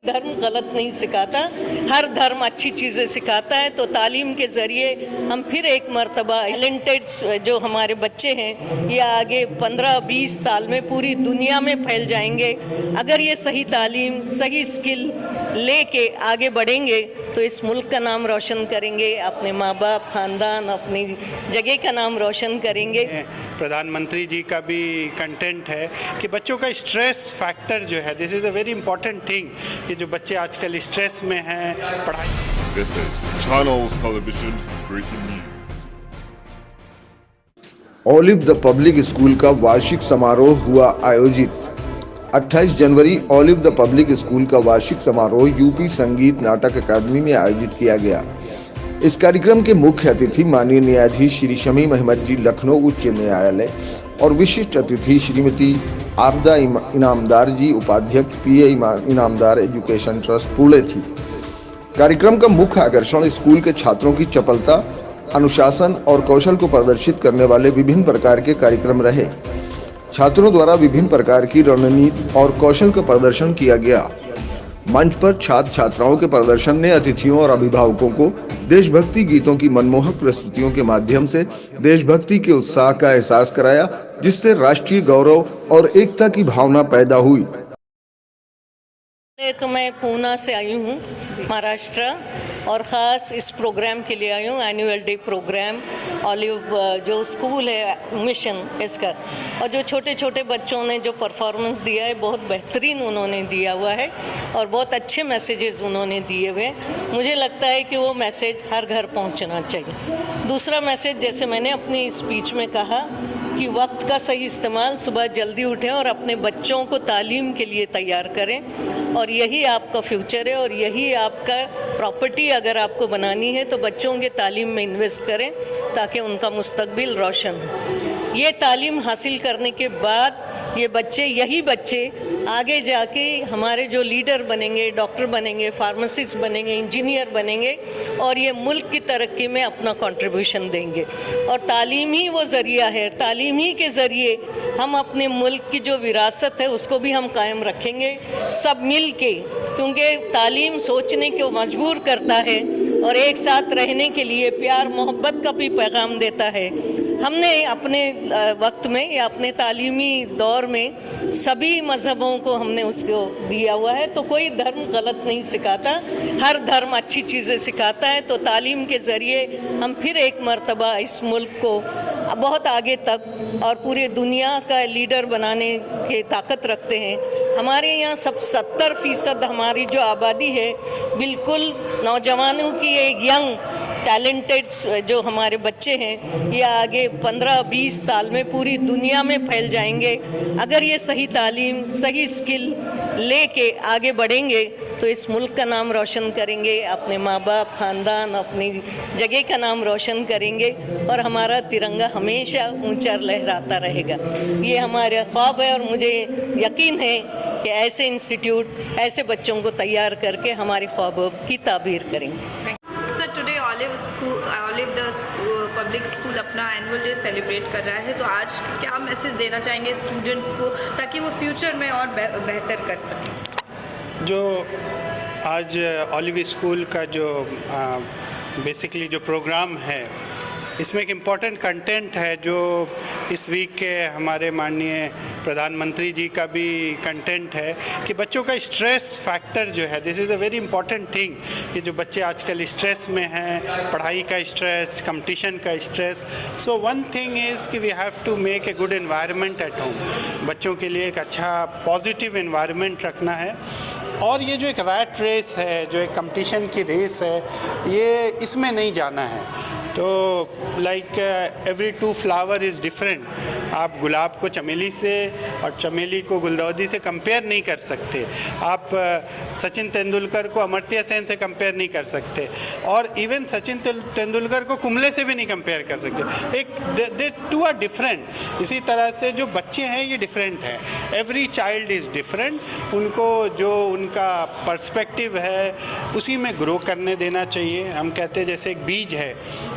धर्म गलत नहीं सिखाता, हर धर्म अच्छी चीज़ें सिखाता है। तो तालीम के ज़रिए हम फिर एक मर्तबा टैलेंटेड जो हमारे बच्चे हैं ये आगे 15-20 साल में पूरी दुनिया में फैल जाएंगे। अगर ये सही तालीम, सही स्किल लेके आगे बढ़ेंगे तो इस मुल्क का नाम रोशन करेंगे, अपने माँ बाप, ख़ानदान, अपनी जगह का नाम रोशन करेंगे। प्रधानमंत्री जी का भी कंटेंट है कि बच्चों का स्ट्रेस फैक्टर जो है, this is a very important thing कि जो बच्चे आजकल स्ट्रेस में हैं पढ़ाई। This is Channels Television's breaking news. Olive the public school का वार्षिक समारोह हुआ आयोजित। 28 जनवरी ओलिव द पब्लिक स्कूल का वार्षिक समारोह यूपी संगीत नाटक अकादमी में आयोजित किया गया। इस कार्यक्रम के मुख्य अतिथि माननीय न्यायाधीश श्री शमीम अहमद जी, लखनऊ उच्च न्यायालय, और विशिष्ट अतिथि श्रीमती आपदा इनामदार जी, उपाध्यक्ष पीए इनामदार एजुकेशन ट्रस्ट पुणे थी। कार्यक्रम का मुख्य आकर्षण स्कूल के छात्रों की चपलता, अनुशासन और कौशल को प्रदर्शित करने वाले विभिन्न प्रकार के कार्यक्रम रहे। छात्रों द्वारा विभिन्न प्रकार की रणनीति और कौशल का प्रदर्शन किया गया। मंच पर छात्र छात्राओं के प्रदर्शन ने अतिथियों और अभिभावकों को देशभक्ति गीतों की मनमोहक प्रस्तुतियों के माध्यम से देशभक्ति के उत्साह का एहसास कराया, जिससे राष्ट्रीय गौरव और एकता की भावना पैदा हुई। तो मैं पूना से आई हूँ, महाराष्ट्र, और ख़ास इस प्रोग्राम के लिए आई हूँ, एनुअल डे प्रोग्राम ओलिव जो स्कूल है मिशन इसका। और जो छोटे छोटे बच्चों ने जो परफॉर्मेंस दिया है बहुत बेहतरीन उन्होंने दिया हुआ है और बहुत अच्छे मैसेजेस उन्होंने दिए हुए हैं। मुझे लगता है कि वो मैसेज हर घर पहुंचना चाहिए। दूसरा मैसेज, जैसे मैंने अपनी स्पीच में कहा कि वक्त का सही इस्तेमाल, सुबह जल्दी उठें और अपने बच्चों को तालीम के लिए तैयार करें, और यही आपका फ्यूचर है और यही आपका प्रॉपर्टी अगर आपको बनानी है तो बच्चों के तालीम में इन्वेस्ट करें ताकि उनका मुस्तकबिल रोशन हो। ये तालीम हासिल करने के बाद ये बच्चे, यही बच्चे आगे जाके हमारे जो लीडर बनेंगे, डॉक्टर बनेंगे, फार्मासिस्ट बनेंगे, इंजीनियर बनेंगे और ये मुल्क की तरक्की में अपना कंट्रीब्यूशन देंगे। और तालीम ही वो ज़रिया है, तालीम ही के ज़रिए हम अपने मुल्क की जो विरासत है उसको भी हम कायम रखेंगे सब मिल के, क्योंकि तालीम सोचने को मजबूर करता है और एक साथ रहने के लिए प्यार मोहब्बत का भी पैगाम देता है। हमने अपने वक्त में या अपने तालीमी दौर में सभी मज़हबों को हमने उसको दिया हुआ है। तो कोई धर्म गलत नहीं सिखाता, हर धर्म अच्छी चीज़ें सिखाता है। तो तालीम के ज़रिए हम फिर एक मर्तबा इस मुल्क को बहुत आगे तक और पूरे दुनिया का लीडर बनाने की ताकत रखते हैं। हमारे यहाँ सब 70% हमारी जो आबादी है बिल्कुल नौजवानों की एक यंग टैलेंटेड जो हमारे बच्चे हैं ये आगे 15-20 साल में पूरी दुनिया में फैल जाएंगे। अगर ये सही तालीम, सही स्किल लेके आगे बढ़ेंगे तो इस मुल्क का नाम रोशन करेंगे, अपने माँ बाप, ख़ानदान, अपनी जगह का नाम रोशन करेंगे और हमारा तिरंगा हमेशा ऊंचा लहराता रहेगा। ये हमारा ख्वाब है और मुझे यकीन है कि ऐसे इंस्टीट्यूट ऐसे बच्चों को तैयार करके हमारे ख्वाबों की ताबीर करेंगे। ओलिव द पब्लिक स्कूल अपना एनुअल डे सेलिब्रेट कर रहा है, तो आज क्या मैसेज देना चाहेंगे स्टूडेंट्स को ताकि वो फ्यूचर में और बेहतर कर सकें? जो आज ओलिव स्कूल का जो बेसिकली जो प्रोग्राम है इसमें एक इम्पॉर्टेंट कंटेंट है जो इस वीक के हमारे माननीय प्रधानमंत्री जी का भी कंटेंट है कि बच्चों का स्ट्रेस फैक्टर जो है, this is a very important thing कि जो बच्चे आजकल स्ट्रेस में हैं, पढ़ाई का स्ट्रेस, कंपटीशन का stress. So one thing is कि we have to make a good environment at home. बच्चों के लिए एक अच्छा पॉजिटिव एनवायरनमेंट रखना है। और ये जो एक रैट रेस है, जो एक कंपटीशन की रेस है, ये इसमें नहीं जाना है। तो like every two flower is different. आप गुलाब को चमेली से और चमेली को गुलदाउदी से कंपेयर नहीं कर सकते। आप सचिन तेंदुलकर को अमर्त्य सेन से कंपेयर नहीं कर सकते और इवन सचिन तेंदुलकर को कुंबले से भी नहीं कंपेयर कर सकते। एक दे टू आर डिफरेंट। इसी तरह से जो बच्चे हैं ये डिफरेंट हैं। Every child is different. उनको जो उनका पर्सपेक्टिव है उसी में ग्रो करने देना चाहिए। हम कहते हैं जैसे एक बीज है,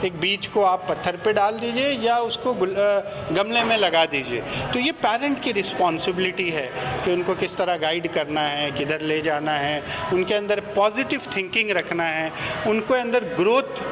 एक बीज को आप पत्थर पे डाल दीजिए या उसको गमले में लगा दीजिए। तो ये पेरेंट की रिस्पॉन्सिबिलिटी है कि उनको किस तरह गाइड करना है, किधर ले जाना है, उनके अंदर पॉजिटिव थिंकिंग रखना है, उनको अंदर ग्रोथ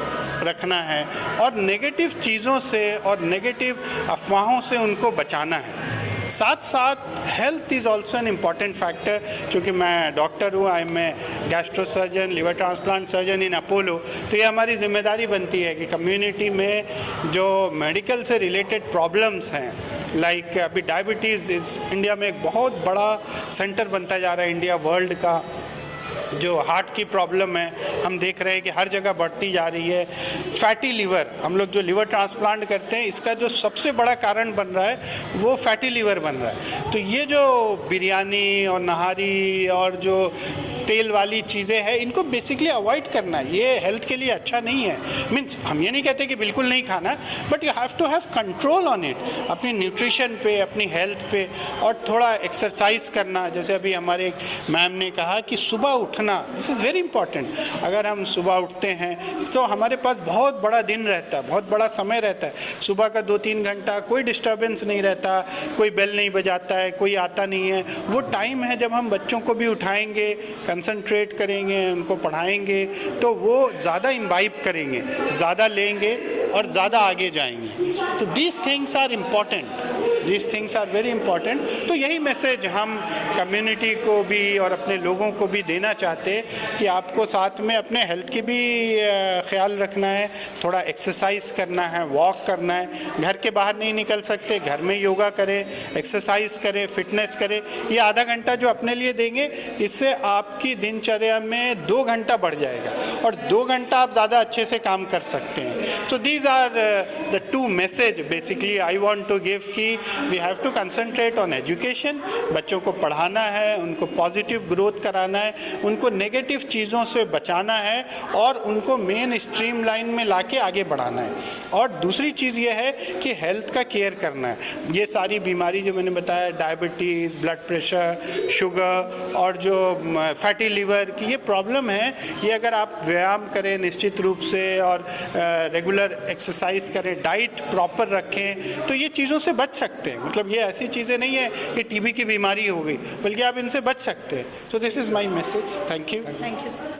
रखना है और नेगेटिव चीज़ों से और नेगेटिव अफवाहों से उनको बचाना है। साथ साथ health is also an important factor. चूँकि मैं डॉक्टर हूँ, I am a gastro surgeon, liver transplant surgeon in Apollo, तो ये हमारी जिम्मेदारी बनती है कि कम्युनिटी में जो मेडिकल से रिलेटेड प्रॉब्लम्स हैं, लाइक अभी डायबिटीज़ इंडिया में एक बहुत बड़ा सेंटर बनता जा रहा है, इंडिया वर्ल्ड का। जो हार्ट की प्रॉब्लम है हम देख रहे हैं कि हर जगह बढ़ती जा रही है। फैटी लीवर, हम लोग जो लिवर ट्रांसप्लांट करते हैं, इसका जो सबसे बड़ा कारण बन रहा है वो फैटी लीवर बन रहा है। तो ये जो बिरयानी और नहारी और जो तेल वाली चीज़ें हैं, इनको बेसिकली अवॉइड करना है। ये हेल्थ के लिए अच्छा नहीं है। मीन्स हम ये नहीं कहते कि बिल्कुल नहीं खाना, but you have to have control on it, अपनी न्यूट्रिशन पे, अपनी हेल्थ पे, और थोड़ा एक्सरसाइज करना। जैसे अभी हमारे एक मैम ने कहा कि सुबह उठना, दिस इज़ वेरी इंपॉर्टेंट। अगर हम सुबह उठते हैं तो हमारे पास बहुत बड़ा दिन रहता है, बहुत बड़ा समय रहता है। सुबह का 2-3 घंटा कोई डिस्टर्बेंस नहीं रहता, कोई बेल नहीं बजाता है, कोई आता नहीं है। वो टाइम है जब हम बच्चों को भी उठाएंगे, कंसंट्रेट करेंगे, उनको पढ़ाएंगे, तो वो ज़्यादा इम्बाइब करेंगे, ज़्यादा लेंगे और ज़्यादा आगे जाएंगे। तो these things are important, these things are very important. तो यही मैसेज हम कम्युनिटी को भी और अपने लोगों को भी देना चाहते हैं कि आपको साथ में अपने हेल्थ की भी ख्याल रखना है, थोड़ा एक्सरसाइज करना है, वॉक करना है। घर के बाहर नहीं निकल सकते, घर में योगा करें, एक्सरसाइज करें, फिटनेस करें। ये आधा घंटा जो अपने लिए देंगे, इससे आपकी दिनचर्या में 2 घंटा बढ़ जाएगा और 2 घंटा आप ज़्यादा अच्छे से काम कर सकते हैं। So these are the 2 message basically I want to give कि we have to concentrate on education. बच्चों को पढ़ाना है, उनको पॉजिटिव ग्रोथ कराना है, उनको नेगेटिव चीज़ों से बचाना है और उनको मेन स्ट्रीम लाइन में लाके आगे बढ़ाना है। और दूसरी चीज़ ये है कि हेल्थ का केयर करना है। ये सारी बीमारी जो मैंने बताया, डायबिटीज़, ब्लड प्रेशर, शुगर और जो फैटी लीवर की ये प्रॉब्लम है, ये अगर आप व्यायाम करें निश्चित रूप से और रेगुलर एक्सरसाइज करें, डाइट प्रॉपर रखें, तो ये चीज़ों से बच सकते हैं। मतलब ये ऐसी चीज़ें नहीं है कि टीबी की बीमारी हो गई, बल्कि आप इनसे बच सकते हैं। So this is my message. Thank you.